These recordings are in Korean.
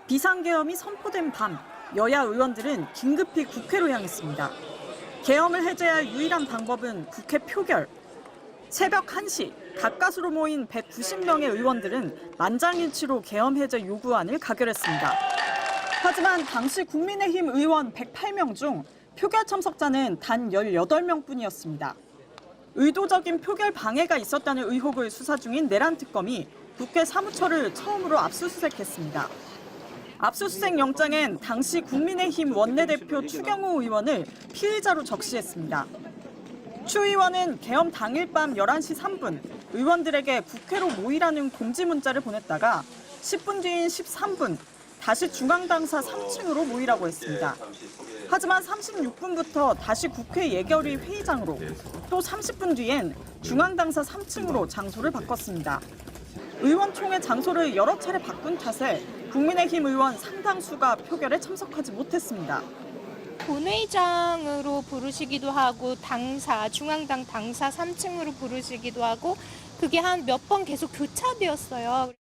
비상계엄이 선포된 밤, 여야 의원들은 긴급히 국회로 향했습니다. 계엄을 해제할 유일한 방법은 국회 표결. 새벽 1시, 가까스로 모인 190명의 의원들은 만장일치로 계엄 해제 요구안을 가결했습니다. 하지만 당시 국민의힘 의원 108명 중 표결 참석자는 단 18명뿐이었습니다. 의도적인 표결 방해가 있었다는 의혹을 수사 중인 내란 특검이 국회 사무처를 처음으로 압수수색했습니다. 압수수색 영장엔 당시 국민의힘 원내대표 추경호 의원을 피의자로 적시했습니다. 추 의원은 계엄 당일 밤 11시 3분 의원들에게 국회로 모이라는 공지 문자를 보냈다가 10분 뒤인 13분 다시 중앙당사 3층으로 모이라고 했습니다. 하지만 36분부터 다시 국회 예결위 회의장으로 또 30분 뒤엔 중앙당사 3층으로 장소를 바꿨습니다. 의원총회 장소를 여러 차례 바꾼 탓에 국민의힘 의원 상당수가 표결에 참석하지 못했습니다. 본회의장으로 부르시기도 하고 중앙당 당사 3층으로 부르시기도 하고 그게 한 몇 번 계속 교차되었어요.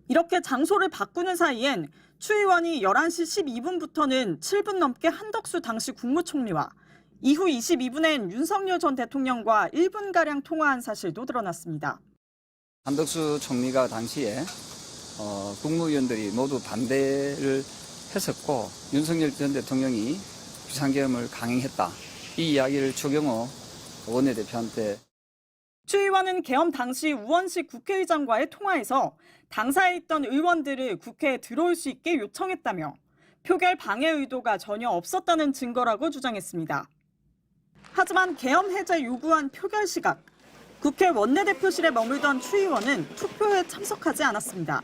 이렇게 장소를 바꾸는 사이엔 추 의원이 11시 12분부터는 7분 넘게 한덕수 당시 국무총리와 이후 22분엔 윤석열 전 대통령과 1분가량 통화한 사실도 드러났습니다. 한덕수 총리가 당시에 국무위원들이 모두 반대를 했었고 윤석열 전 대통령이 비상계엄을 강행했다. 이 이야기를 추경호 원내대표한테. 추 의원은 계엄 당시 우원식 국회의장과의 통화에서 당사에 있던 의원들을 국회에 들어올 수 있게 요청했다며 표결 방해 의도가 전혀 없었다는 증거라고 주장했습니다. 하지만 계엄 해제 요구안 표결 시각, 국회 원내대표실에 머물던 추 의원은 투표에 참석하지 않았습니다.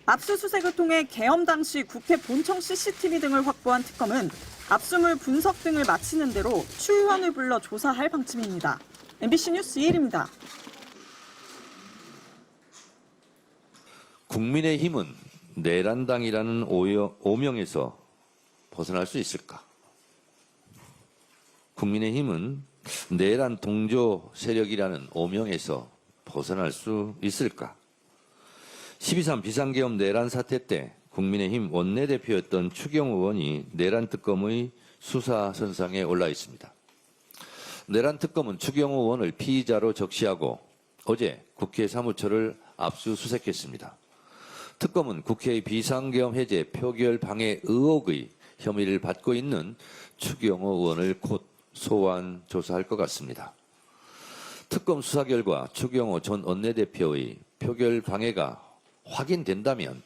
압수수색을 통해 계엄 당시 국회 본청 CCTV 등을 확보한 특검은 압수물 분석 등을 마치는 대로 추 의원을 불러 조사할 방침입니다. MBC 뉴스 이혜리입니다. 국민의힘은 내란당이라는 오명에서 벗어날 수 있을까? 국민의힘은 내란 동조 세력이라는 오명에서 벗어날 수 있을까? 12.3 비상계엄 내란 사태 때 국민의힘 원내대표였던 추경호 의원이 내란 특검의 수사선상에 올라 있습니다. 내란 특검은 추경호 의원을 피의자로 적시하고 어제 국회 사무처를 압수수색했습니다. 특검은 국회의 비상계엄 해제 표결 방해 의혹의 혐의를 받고 있는 추경호 의원을 곧 소환 조사할 것 같습니다. 특검 수사 결과 추경호 전 원내대표의 표결 방해가 확인된다면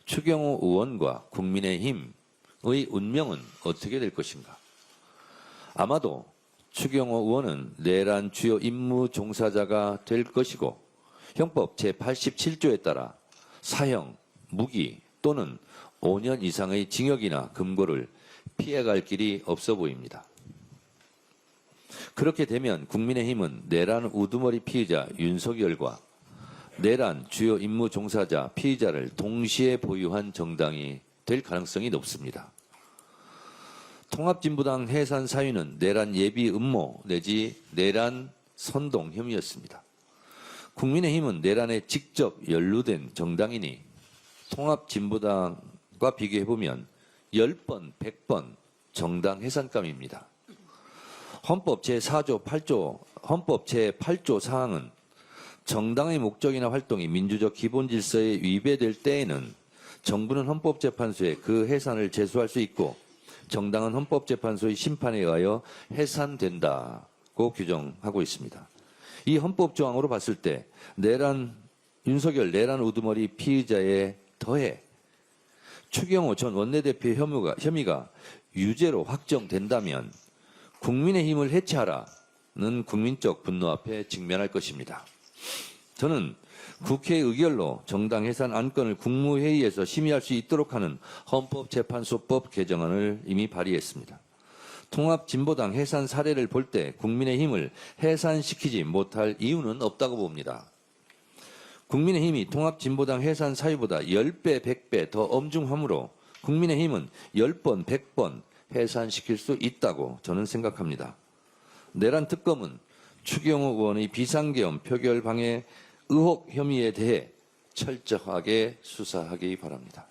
추경호 의원과 국민의힘의 운명은 어떻게 될 것인가? 아마도 추경호 의원은 내란 주요 임무 종사자가 될 것이고 형법 제87조에 따라 사형, 무기 또는 5년 이상의 징역이나 금고를 피해갈 길이 없어 보입니다. 그렇게 되면 국민의힘은 내란 우두머리 피의자 윤석열과 내란 주요 임무 종사자 피의자를 동시에 보유한 정당이 될 가능성이 높습니다. 통합진보당 해산 사유는 내란 예비 음모 내지 내란 선동 혐의였습니다. 국민의힘은 내란에 직접 연루된 정당이니 통합진보당과 비교해보면 10번, 100번 정당 해산감입니다. 헌법 제4조 8조, 헌법 제8조 사항은 정당의 목적이나 활동이 민주적 기본 질서에 위배될 때에는 정부는 헌법재판소에 그 해산을 제소할 수 있고 정당은 헌법재판소의 심판에 의하여 해산된다고 규정하고 있습니다. 이 헌법 조항으로 봤을 때 윤석열 내란 우두머리 피의자에 더해 추경호 전 원내대표의 혐의가 유죄로 확정된다면 국민의힘을 해체하라는 국민적 분노 앞에 직면할 것입니다. 저는 국회 의결로 정당 해산 안건을 국무회의에서 심의할 수 있도록 하는 헌법재판소법 개정안을 이미 발의했습니다. 통합진보당 해산 사례를 볼 때 국민의힘을 해산시키지 못할 이유는 없다고 봅니다. 국민의힘이 통합진보당 해산 사유보다 10배, 100배 더 엄중하므로 국민의힘은 10번, 100번 해산시킬 수 있다고 저는 생각합니다. 내란 특검은 추경호 의원의 비상계엄 표결 방해 의혹 혐의에 대해 철저하게 수사하기 바랍니다.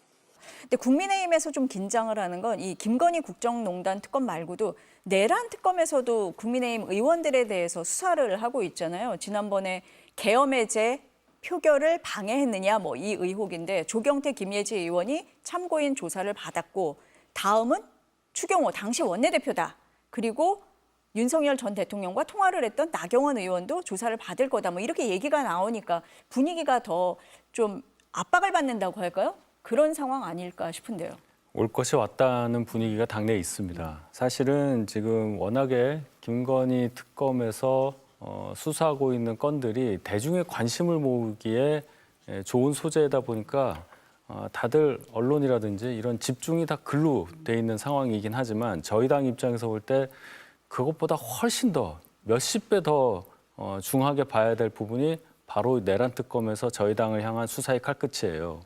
근데 국민의힘에서 좀 긴장을 하는 건 이 김건희 국정농단 특검 말고도 내란 특검에서도 국민의힘 의원들에 대해서 수사를 하고 있잖아요. 지난번에 계엄 해제 표결을 방해했느냐 뭐 이 의혹인데 조경태, 김예지 의원이 참고인 조사를 받았고 다음은 추경호 당시 원내대표다. 그리고 윤석열 전 대통령과 통화를 했던 나경원 의원도 조사를 받을 거다. 뭐 이렇게 얘기가 나오니까 분위기가 더 좀 압박을 받는다고 할까요? 그런 상황 아닐까 싶은데요. 올 것이 왔다는 분위기가 당내에 있습니다. 사실은 지금 워낙에 김건희 특검에서 수사하고 있는 건들이 대중의 관심을 모으기에 좋은 소재이다 보니까 다들 언론이라든지 이런 집중이 다 글로 돼 있는 상황이긴 하지만 저희 당 입장에서 볼 때 그것보다 훨씬 더 몇십 배 더 중하게 봐야 될 부분이 바로 내란 특검에서 저희 당을 향한 수사의 칼끝이에요.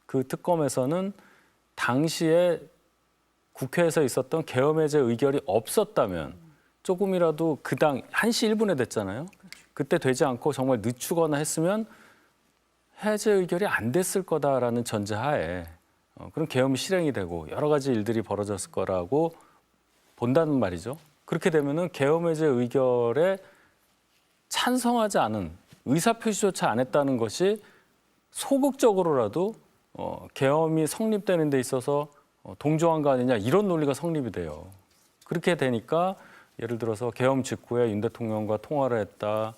그 특검에서는 당시에 국회에서 있었던 계엄 해제 의결이 없었다면 조금이라도 그 당 1시 1분에 됐잖아요. 그때 되지 않고 정말 늦추거나 했으면 해제 의결이 안 됐을 거다라는 전제하에 그런 계엄이 실행이 되고 여러 가지 일들이 벌어졌을 거라고 본다는 말이죠. 그렇게 되면은 계엄 해제 의결에 찬성하지 않은 의사표시조차 안 했다는 것이 소극적으로라도 계엄이 성립되는 데 있어서 동조한 거 아니냐 이런 논리가 성립이 돼요. 그렇게 되니까 예를 들어서 계엄 직후에 윤 대통령과 통화를 했다,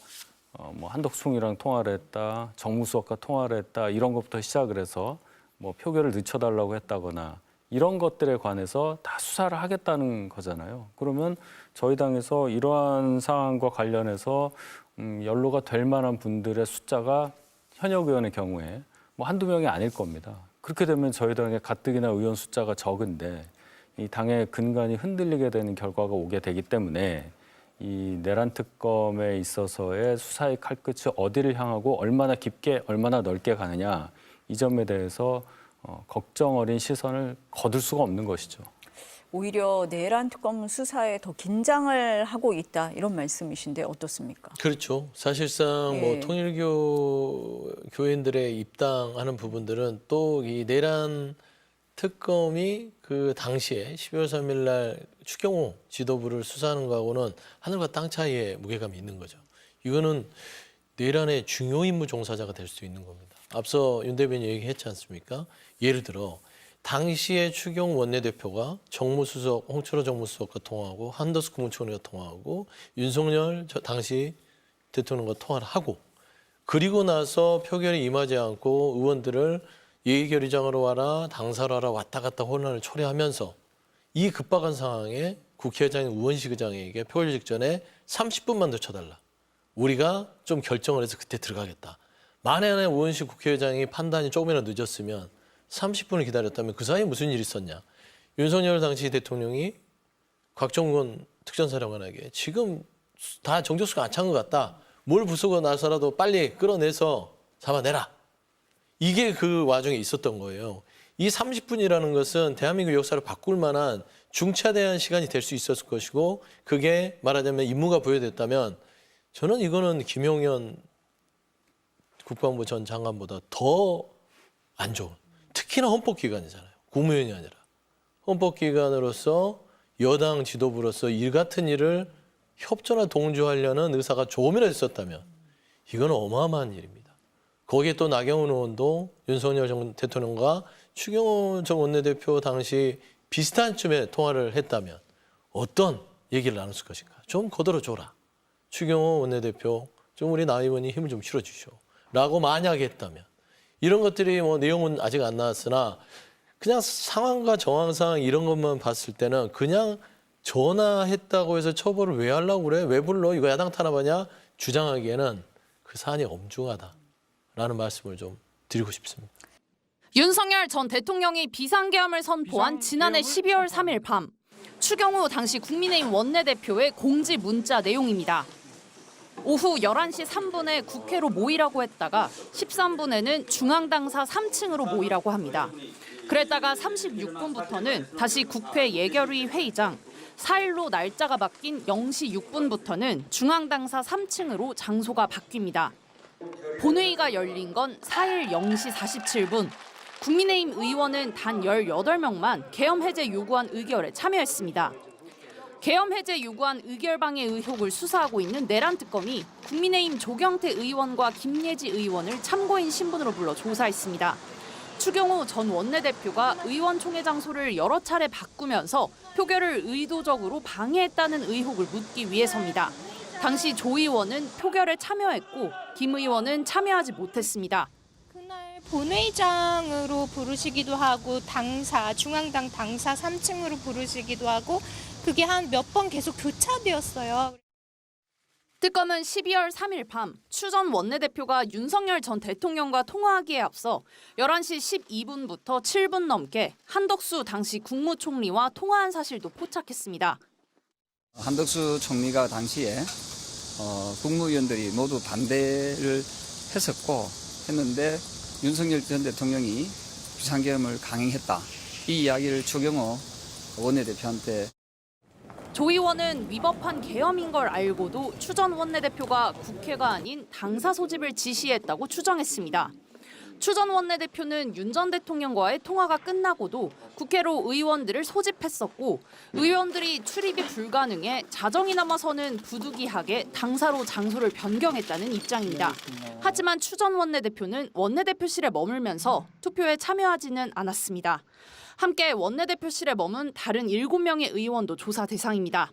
뭐 한덕수총리랑 통화를 했다, 정무수석과 통화를 했다 이런 것부터 시작을 해서 뭐 표결을 늦춰달라고 했다거나 이런 것들에 관해서 다 수사를 하겠다는 거잖아요. 그러면 저희 당에서 이러한 사안과 관련해서 연루가 될 만한 분들의 숫자가 현역 의원의 경우에 뭐 한두 명이 아닐 겁니다. 그렇게 되면 저희 당의 가뜩이나 의원 숫자가 적은데 이 당의 근간이 흔들리게 되는 결과가 오게 되기 때문에 이 내란 특검에 있어서의 수사의 칼끝이 어디를 향하고 얼마나 깊게 얼마나 넓게 가느냐 이 점에 대해서 걱정 어린 시선을 거둘 수가 없는 것이죠. 오히려 내란 특검 수사에 더 긴장을 하고 있다 이런 말씀이신데 어떻습니까? 그렇죠. 사실상 뭐 예. 통일교 교인들의 입당하는 부분들은 또 이 내란 특검이 그 당시에 12월 3일 날 추경호 지도부를 수사하는 거하고는 하늘과 땅 차이의 무게감이 있는 거죠. 이거는 내란의 중요 임무 종사자가 될 수 있는 겁니다. 앞서 윤 대변인 얘기했지 않습니까? 예를 들어 당시에 추경호 원내대표가 정무수석 홍철호 정무수석과 통화하고 한덕수 국무총리가 통화하고 윤석열 당시 대통령과 통화를 하고 그리고 나서 표결에 임하지 않고 의원들을 예의결의장으로 와라 당사로 와라 왔다 갔다 혼란을 초래하면서 이 급박한 상황에 국회의장인 우원식 의장에게 표결 직전에 30분만 더 쳐달라. 우리가 좀 결정을 해서 그때 들어가겠다. 만약에 우원식 국회의장이 판단이 조금이라도 늦었으면 30분을 기다렸다면 그 사이에 무슨 일이 있었냐. 윤석열 당시 대통령이 곽정원 특전사령관에게 지금 다 정적수가 안 찬 것 같다. 뭘 부수고 나서라도 빨리 끌어내서 잡아내라. 이게 그 와중에 있었던 거예요. 이 30분이라는 것은 대한민국 역사를 바꿀 만한 중차대한 시간이 될 수 있었을 것이고 그게 말하자면 임무가 부여됐다면 저는 이거는 김용현 국방부 전 장관보다 더 안 좋은 특히나 헌법기관이잖아요. 국무위원이 아니라. 헌법기관으로서 여당 지도부로서 일 같은 일을 협조나 동조하려는 의사가 조금이라도 있었다면 이건 어마어마한 일입니다. 거기에 또 나경원 의원도 윤석열 전 대통령과 추경호 전 원내대표 당시 비슷한 쯤에 통화를 했다면 어떤 얘기를 나눴을 것인가. 좀 거들어줘라. 추경호 원내대표 좀 우리 나 의원이 힘을 좀 실어주시오. 라고 만약에 했다면 이런 것들이 뭐 내용은 아직 안 나왔으나 그냥 상황과 정황상 이런 것만 봤을 때는 그냥 전화했다고 해서 처벌을 왜 하려고 그래? 왜 불러? 이거 야당 탄압하냐? 주장하기에는 그 사안이 엄중하다라는 말씀을 좀 드리고 싶습니다. 윤석열 전 대통령이 비상계엄을 선포한 지난해 12월 3일 밤 추경호 당시 국민의힘 원내대표의 공지 문자 내용입니다. 오후 11시 3분에 국회로 모이라고 했다가 13분에는 중앙당사 3층으로 모이라고 합니다. 그랬다가 36분부터는 다시 국회 예결위 회의장, 4일로 날짜가 바뀐 0시 6분부터는 중앙당사 3층으로 장소가 바뀝니다. 본회의가 열린 건 4일 0시 47분. 국민의힘 의원은 단 18명만 계엄 해제 요구안 의결에 참여했습니다. 계엄 해제 요구안 의결 방해 의혹을 수사하고 있는 내란 특검이 국민의힘 조경태 의원과 김예지 의원을 참고인 신분으로 불러 조사했습니다. 추경호 전 원내대표가 의원총회 장소를 여러 차례 바꾸면서 표결을 의도적으로 방해했다는 의혹을 묻기 위해서입니다. 당시 조 의원은 표결에 참여했고 김 의원은 참여하지 못했습니다. 그날 본회의장으로 부르시기도 하고 중앙당 당사 3층으로 부르시기도 하고 그게 한 몇 번 계속 교차되었어요. 특검은 12월 3일 밤 추 전 원내대표가 윤석열 전 대통령과 통화하기에 앞서 11시 12분부터 7분 넘게 한덕수 당시 국무총리와 통화한 사실도 포착했습니다. 한덕수 총리가 당시에 국무위원들이 모두 반대를 했는데 윤석열 전 대통령이 비상계엄을 강행했다. 이 이야기를 추경호 원내대표한테 조 의원은 위법한 계엄인 걸 알고도 추 전 원내대표가 국회가 아닌 당사 소집을 지시했다고 추정했습니다. 추 전 원내대표는 윤 전 대통령과의 통화가 끝나고도 국회로 의원들을 소집했었고 의원들이 출입이 불가능해 자정이 넘어서는 부득이하게 당사로 장소를 변경했다는 입장입니다. 하지만 추 전 원내대표는 원내대표실에 머물면서 투표에 참여하지는 않았습니다. 함께 원내대표실에 머문 다른 7명의 의원도 조사 대상입니다.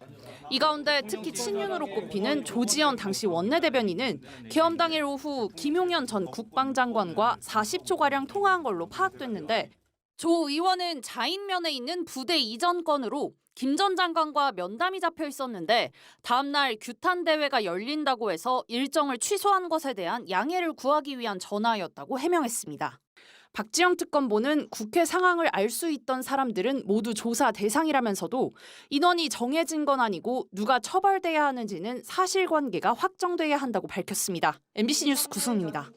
이 가운데 특히 친윤으로 꼽히는 조지현 당시 원내대변인은 계엄 당일 오후 김용현 전 국방장관과 40초가량 통화한 걸로 파악됐는데 조 의원은 자인면에 있는 부대 이전 건으로 김 전 장관과 면담이 잡혀 있었는데 다음 날 규탄 대회가 열린다고 해서 일정을 취소한 것에 대한 양해를 구하기 위한 전화였다고 해명했습니다. 박지영 특검보는 국회 상황을 알 수 있던 사람들은 모두 조사 대상이라면서도 인원이 정해진 건 아니고 누가 처벌돼야 하는지는 사실관계가 확정돼야 한다고 밝혔습니다. MBC 뉴스 구승입니다.